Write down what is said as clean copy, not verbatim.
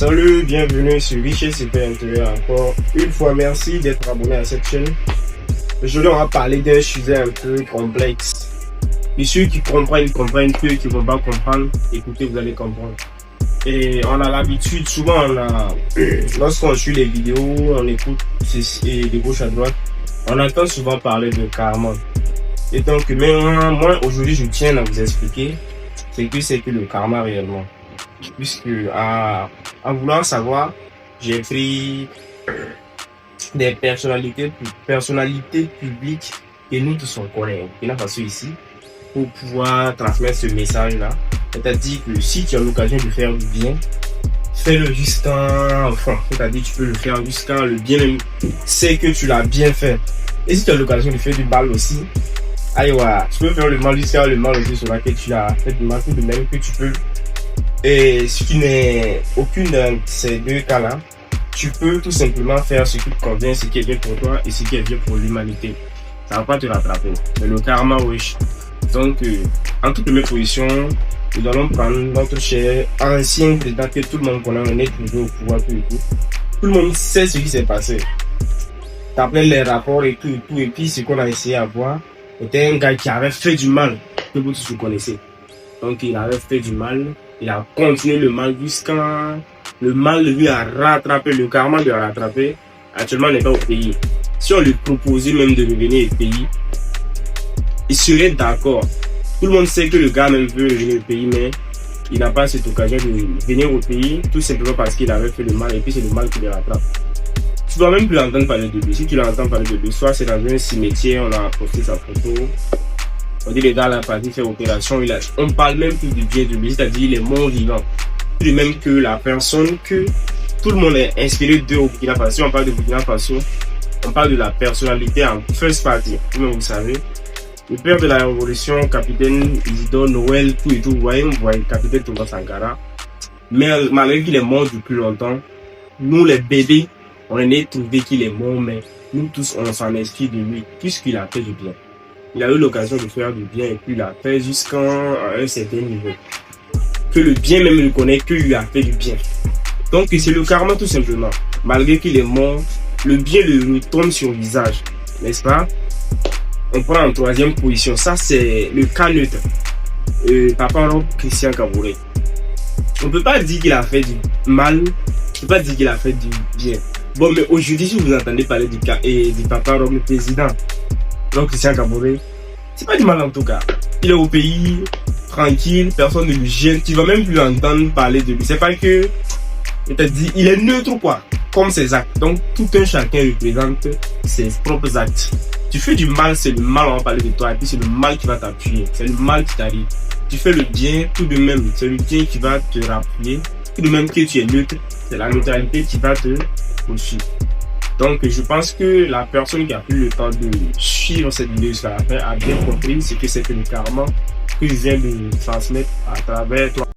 Salut, bienvenue sur Richesse Super Intérieur encore. Une fois, merci d'être abonné à cette chaîne. Aujourd'hui, on va parler d'un sujet un peu complexe. Et ceux qui comprennent, ceux qui ne vont pas comprendre, écoutez, vous allez comprendre. Et on a l'habitude, souvent, lorsqu'on suit les vidéos, on écoute de gauche à droite, on entend souvent parler de karma. Et donc, moi, aujourd'hui, je tiens à vous expliquer c'est que le karma réellement. Puisque en voulant savoir, j'ai pris des personnalités publiques que nous tous on connaît, qui n'a pas su ici, pour pouvoir transmettre ce message-là. C'est-à-dire que si tu as l'occasion de faire du bien, fais-le jusqu'à enfin, c'est-à-dire tu peux le faire jusqu'à le bien même, c'est que tu l'as bien fait. Et si tu as l'occasion de faire du mal aussi, allez voilà, tu peux faire le mal jusqu'à le mal aussi sur laquelle tu as fait du mal, tout de même que tu peux. Et si tu n'es aucune de ces deux cas-là, tu peux tout simplement faire ce qui te convient, ce qui est bien pour toi et ce qui est bien pour l'humanité. Ça ne va pas te rattraper. Mais le karma, oui. Donc, en toute première position, nous allons prendre notre cher ancien président que tout le monde connaît, on est toujours au pouvoir, tout. Tout le monde sait ce qui s'est passé. D'après les rapports et tout, et puis ce qu'on a essayé à voir, était un gars qui avait fait du mal, que vous tous vous connaissez. Donc, il avait fait du mal. Il a continué le mal jusqu'à le mal lui a rattrapé, le karma lui a rattrapé. Actuellement, il n'est pas au pays. Si on lui proposait même de revenir au pays, il serait d'accord. Tout le monde sait que le gars même veut revenir au pays, mais il n'a pas cette occasion de venir au pays, tout simplement parce qu'il avait fait le mal et puis c'est le mal qui le rattrape. Tu dois même plus entendre parler de lui. Si tu l'entends parler de lui, soit c'est dans un cimetière, on a posté sa photo. On dit les gars là parti faire opération, on parle même plus du bien de lui, c'est-à-dire il est mort vivant. De même que la personne que tout le monde est inspiré d'eux au Burkina Faso. Si on parle de Burkina Faso, on parle de la personnalité en first party. Vous savez, le père de la révolution, capitaine Isidore Noël, tout et tout, vous voyez, capitaine Thomas Sankara. Mais malgré qu'il est mort depuis longtemps, nous les bébés, on est trouvé qu'il est mort, mais nous tous on s'en inspire de lui, puisqu'il a fait du bien. Il a eu l'occasion de faire du bien et puis il a fait jusqu'à un certain niveau. Que le bien même reconnaît qu'il lui a fait du bien. Donc c'est le karma tout simplement. Malgré qu'il est mort, le bien le retombe sur le visage. N'est-ce pas? On prend en troisième position. Ça c'est le cas neutre. Papa Rob Christian Kabouré. On ne peut pas dire qu'il a fait du mal. On ne peut pas dire qu'il a fait du bien. Bon, mais aujourd'hui, si vous entendez parler du Papa Rob, le président, donc Christian Kabouré, c'est pas du mal en tout cas. Il est au pays, tranquille, personne ne lui gêne. Tu vas même plus entendre parler de lui. C'est pas que, c'est-à-dire, il est neutre quoi, comme ses actes. Donc tout un chacun représente ses propres actes. Tu fais du mal, c'est le mal, on va parler de toi. Et puis c'est le mal qui va t'appuyer. C'est le mal qui t'arrive. Tu fais le bien, tout de même, c'est le bien qui va te rappuyer. Tout de même que tu es neutre, c'est la neutralité qui va te poursuivre. Donc, je pense que la personne qui a pris le temps de suivre cette vidéo jusqu'à la fin a bien compris ce que c'est que le karma que je viens de transmettre à travers toi.